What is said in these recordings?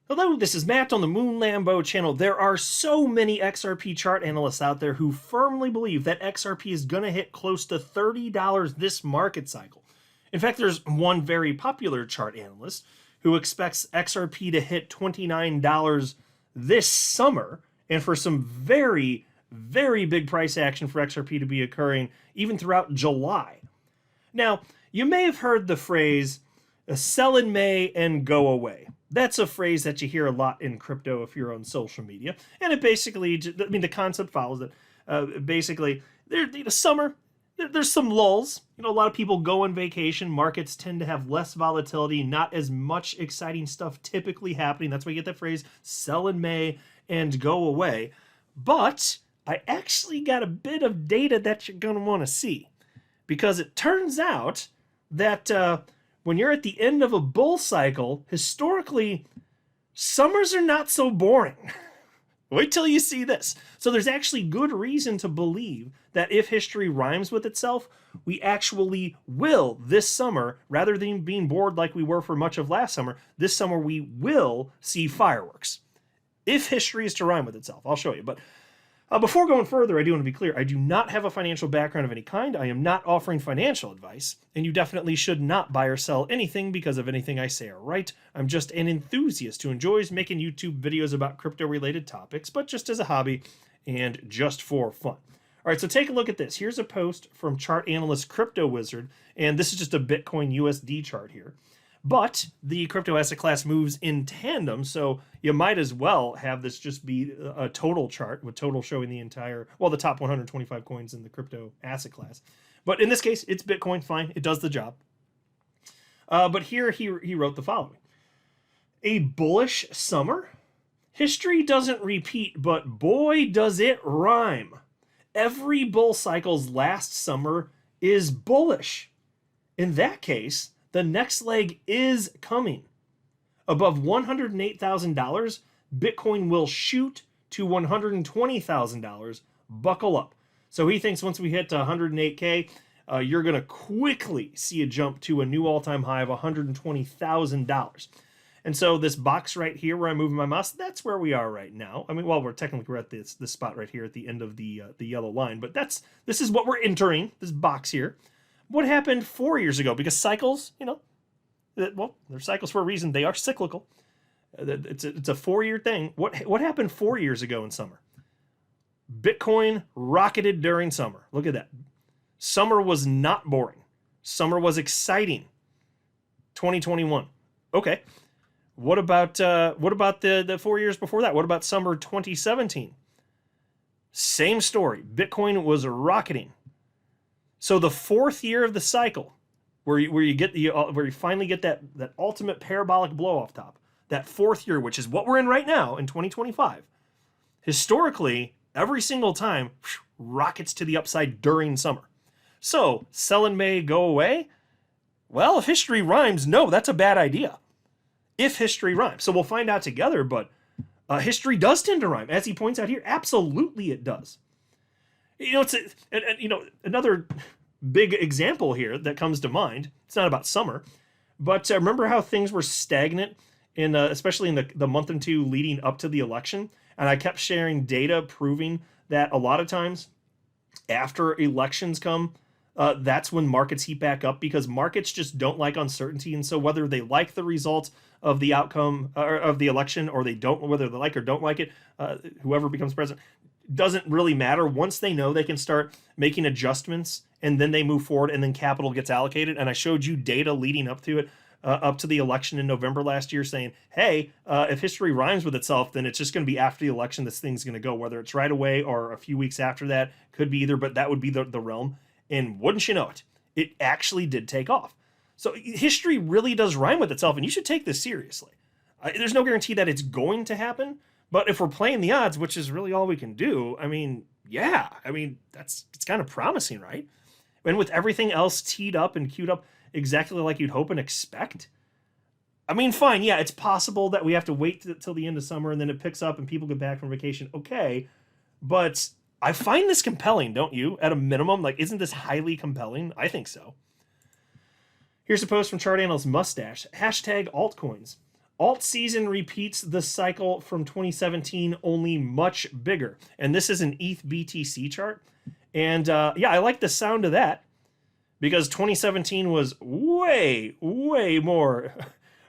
Hello, this is Matt on the Moon Lambo channel. There are so many XRP chart analysts out there who firmly believe that XRP is going to hit close to $30 this market cycle. In fact, there's one very popular chart analyst who expects XRP to hit $29 this summer, and for some very, very big price action for XRP to be occurring even throughout July. Now, you may have heard the phrase, sell in May and go away. That's a phrase that you hear a lot in crypto if you're on social media. And it basically, I mean, the concept follows that. Basically, summer, there's some lulls. A lot of people go on vacation. Markets tend to have less volatility, not as much exciting stuff typically happening. That's why you get that phrase, sell in May and go away. But I actually got a bit of data that you're going to want to see. Because it turns out that when you're at the end of a bull cycle, historically, summers are not so boring. Wait till you see this. So there's actually good reason to believe that if history rhymes with itself, we actually will this summer, rather than being bored like we were for much of last summer, this summer we will see fireworks. If history is to rhyme with itself. I'll show you. But before going further, I do want to be clear. I do not have a financial background of any kind. I am not offering financial advice, and you definitely should not buy or sell anything because of anything I say or write. I'm just an enthusiast who enjoys making YouTube videos about crypto-related topics, but just as a hobby and just for fun. All right, so take a look at this. Here's a post from chart analyst Crypto Wizard, and this is just a Bitcoin USD chart here. But the crypto asset class moves in tandem, so you might as well have this just be a total chart, with total showing the entire, well, the top 125 coins in the crypto asset class. But in this case, it's Bitcoin, fine, it does the job. But here he wrote the following. A bullish summer? History doesn't repeat, but boy does it rhyme. Every bull cycle's last summer is bullish. In that case, the next leg is coming. Above $108,000, Bitcoin will shoot to $120,000. Buckle up. So he thinks once we hit 108K, you're going to quickly see a jump to a new all-time high of $120,000. And so this box right here where I'm moving my mouse, that's where we are right now. I mean, well, we're at this spot right here at the end of the yellow line, but this is what we're entering, this box here. What happened 4 years ago? Because cycles, well, they're cycles for a reason. They are cyclical. It's a 4-year thing. What happened 4 years ago in summer? Bitcoin rocketed during summer. Look at that. Summer was not boring. Summer was exciting. 2021. Okay. What about the 4 years before that? What about summer 2017? Same story. Bitcoin was rocketing. So the 4th year of the cycle, where you finally get that ultimate parabolic blow off top, that 4th year, which is what we're in right now in 2025, historically, every single time, rockets to the upside during summer. So sell in May, go away? Well, if history rhymes, no, that's a bad idea. If history rhymes. So we'll find out together, but history does tend to rhyme. As he points out here, absolutely it does. It's another big example here that comes to mind. It's not about summer, but remember how things were stagnant especially in the month or two leading up to the election? And I kept sharing data proving that a lot of times after elections come, that's when markets heat back up, because markets just don't like uncertainty. And so whether they like the results of the outcome of the election or they don't, whether they like or don't like it, whoever becomes president, doesn't really matter. Once they know, they can start making adjustments, and then they move forward, and then capital gets allocated. And I showed you data leading up to it, up to the election in November last year, saying, hey, if history rhymes with itself, then it's just going to be after the election this thing's going to go, whether it's right away or a few weeks after that. Could be either, but that would be the realm. And wouldn't you know it, it actually did take off. So history really does rhyme with itself, and you should take this seriously. There's no guarantee that it's going to happen, but if we're playing the odds, which is really all we can do, I mean, yeah, it's kind of promising, right? And with everything else teed up and queued up exactly like you'd hope and expect, I mean, fine, yeah, it's possible that we have to wait till the end of summer and then it picks up and people get back from vacation, okay, but I find this compelling, don't you? At a minimum, like, isn't this highly compelling? I think so. Here's a post from chart analyst Mustache, hashtag altcoins. Altseason repeats the cycle from 2017, only much bigger. And this is an ETH BTC chart. And yeah, I like the sound of that because 2017 was way more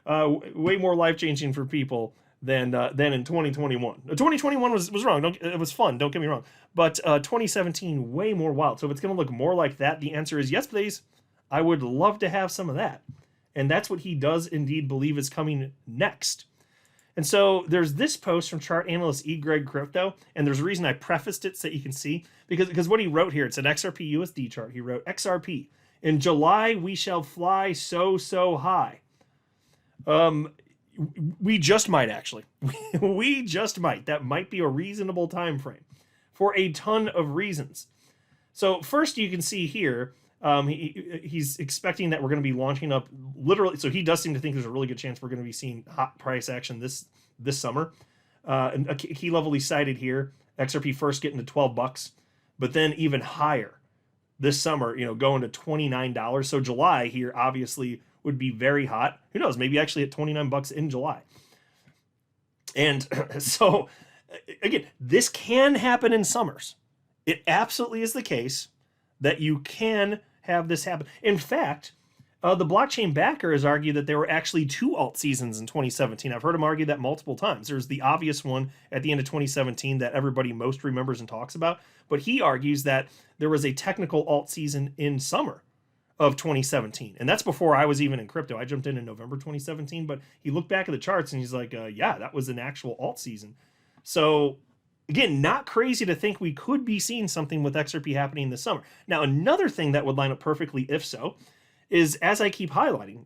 life-changing for people than in 2021. 2021 was wrong. It was fun. Don't get me wrong. But 2017 way more wild. So if it's going to look more like that, the answer is yes, please. I would love to have some of that. And that's what he does indeed believe is coming next. And so there's this post from chart analyst Greg Crypto, and there's a reason I prefaced it so that you can see, because what he wrote here, it's an XRP USD chart. He wrote, XRP, in July we shall fly so high. We just might, actually. We just might. That might be a reasonable time frame for a ton of reasons. So first you can see here, he's expecting that we're going to be launching up literally. So he does seem to think there's a really good chance we're going to be seeing hot price action this summer. And a key level he cited here, XRP first getting to $12, but then even higher this summer, going to $29. So July here obviously would be very hot. Who knows? Maybe actually at $29 in July. And so again, this can happen in summers. It absolutely is the case that you can have this happen. In fact, the blockchain backer has argued that there were actually 2 alt seasons in 2017. I've heard him argue that multiple times. There's the obvious one at the end of 2017 that everybody most remembers and talks about, but he argues that there was a technical alt season in summer of 2017. And that's before I was even in crypto. I jumped in November 2017, but he looked back at the charts and he's like, yeah, that was an actual alt season. So again, not crazy to think we could be seeing something with XRP happening this summer. Now, another thing that would line up perfectly if so is, as I keep highlighting,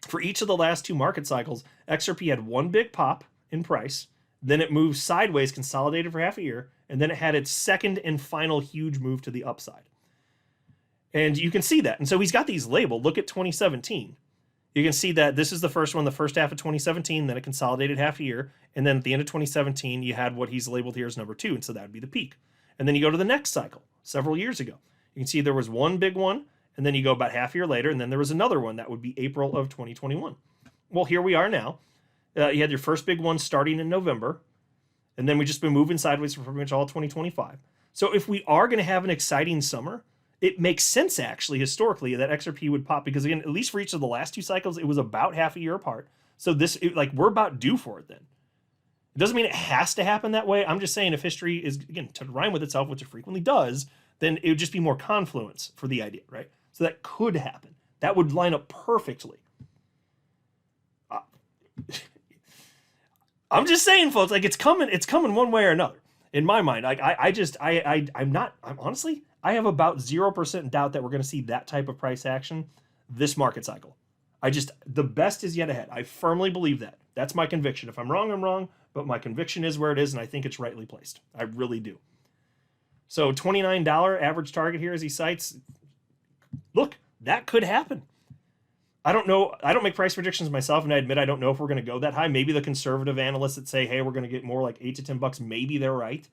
for each of the last 2 market cycles, XRP had one big pop in price, then it moved sideways, consolidated for half a year, and then it had its second and final huge move to the upside. And you can see that. And so he's got these labeled. Look at 2017. You can see that this is the first one, the first half of 2017, then it consolidated half a year. And then at the end of 2017, you had what he's labeled here as number 2. And so that would be the peak. And then you go to the next cycle several years ago. You can see there was one big one, and then you go about half a year later, and then there was another one that would be April of 2021. Well, here we are now. You had your first big one starting in November, and then we've just been moving sideways for pretty much all 2025. So if we are going to have an exciting summer, it makes sense, actually, historically, that XRP would pop, because, again, at least for each of the last 2 cycles, it was about half a year apart. So we're about due for it then. It doesn't mean it has to happen that way. I'm just saying if history is, again, to rhyme with itself, which it frequently does, then it would just be more confluence for the idea, right? So that could happen. That would line up perfectly. I'm just saying, folks, it's coming one way or another. In my mind, honestly, I have about 0% doubt that we're going to see that type of price action this market cycle. The best is yet ahead. I firmly believe that. That's my conviction. If I'm wrong, I'm wrong, but my conviction is where it is, and I think it's rightly placed. I really do. So $29 average target here as he cites. Look, that could happen. I don't know. I don't make price predictions myself, and I admit I don't know if we're going to go that high. Maybe the conservative analysts that say, hey, we're going to get more like $8 to $10, maybe they're right.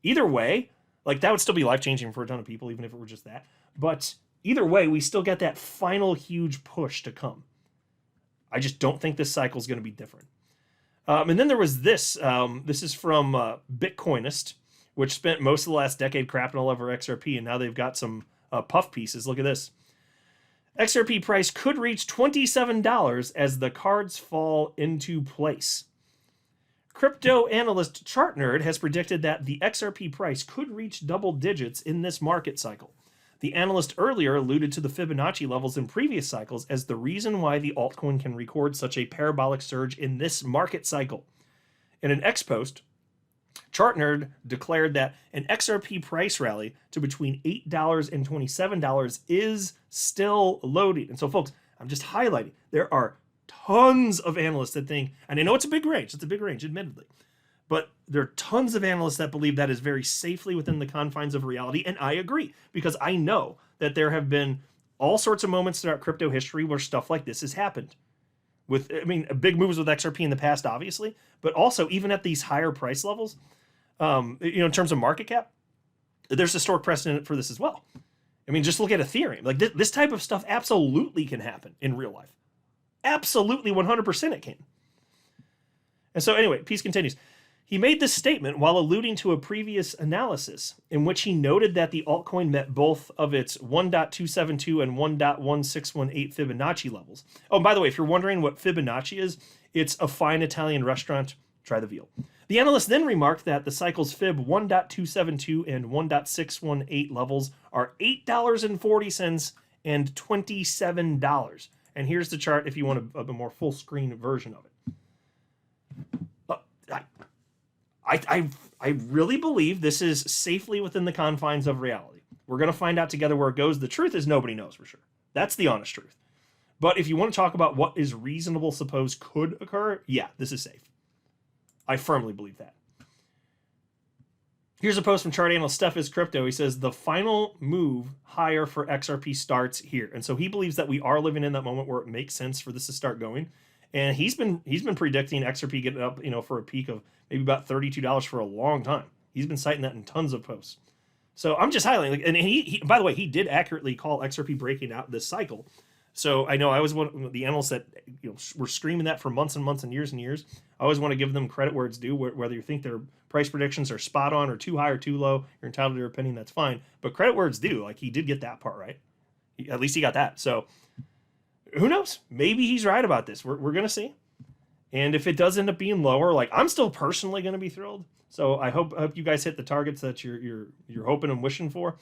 Either way, that would still be life-changing for a ton of people, even if it were just that. But either way, we still get that final huge push to come. I just don't think this cycle is going to be different. And then there was this. This is from Bitcoinist, which spent most of the last decade crapping all over XRP, and now they've got some puff pieces. Look at this. XRP price could reach $27 as the cards fall into place. Crypto analyst Chart Nerd has predicted that the XRP price could reach double digits in this market cycle. The analyst earlier alluded to the Fibonacci levels in previous cycles as the reason why the altcoin can record such a parabolic surge in this market cycle. In an X post, Chart Nerd declared that an XRP price rally to between $8 and $27 is still loading. And so, folks, I'm just highlighting, there are tons of analysts that think, and I know it's a big range, admittedly, but there are tons of analysts that believe that is very safely within the confines of reality, and I agree, because I know that there have been all sorts of moments throughout crypto history where stuff like this has happened. Big moves with XRP in the past, obviously, but also even at these higher price levels, in terms of market cap, there's historic precedent for this as well. Just look at Ethereum. This type of stuff absolutely can happen in real life. Absolutely, 100% it can. And so anyway, piece continues. He made this statement while alluding to a previous analysis in which he noted that the altcoin met both of its 1.272 and 1.1618 Fibonacci levels. Oh, and by the way, if you're wondering what Fibonacci is, it's a fine Italian restaurant. Try the veal. The analyst then remarked that the cycle's Fib 1.272 and 1.618 levels are $8.40 and $27. And here's the chart if you want a more full screen version of it. I really believe this is safely within the confines of reality. We're going to find out together where it goes. The truth is nobody knows for sure. That's the honest truth. But if you want to talk about what is reasonable suppose could occur, yeah, this is safe. I firmly believe that. Here's a post from chart analyst Steph is Crypto. He says the final move higher for XRP starts here. And so he believes that we are living in that moment where it makes sense for this to start going. And he's been predicting XRP getting up, for a peak of maybe about $32 for a long time. He's been citing that in tons of posts. So I'm just highlighting, and he by the way, he did accurately call XRP breaking out this cycle. So I know I was one of the analysts that were screaming that for months and months and years. I always want to give them credit where it's due. Whether you think their price predictions are spot on or too high or too low, you're entitled to your opinion. That's fine. But credit where it's due. Like, he did get that part right. At least he got that. So who knows? Maybe he's right about this. We're gonna see. And if it does end up being lower, like, I'm still personally gonna be thrilled. So I hope you guys hit the targets that you're hoping and wishing for.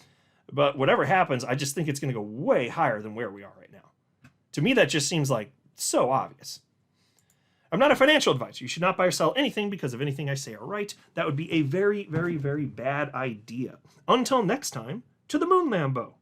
But whatever happens, I just think it's gonna go way higher than where we are right now. To me, that just seems like so obvious. I'm not a financial advisor. You should not buy or sell anything because of anything I say or write. That would be a very, very, very bad idea. Until next time, to the moon, Lambo.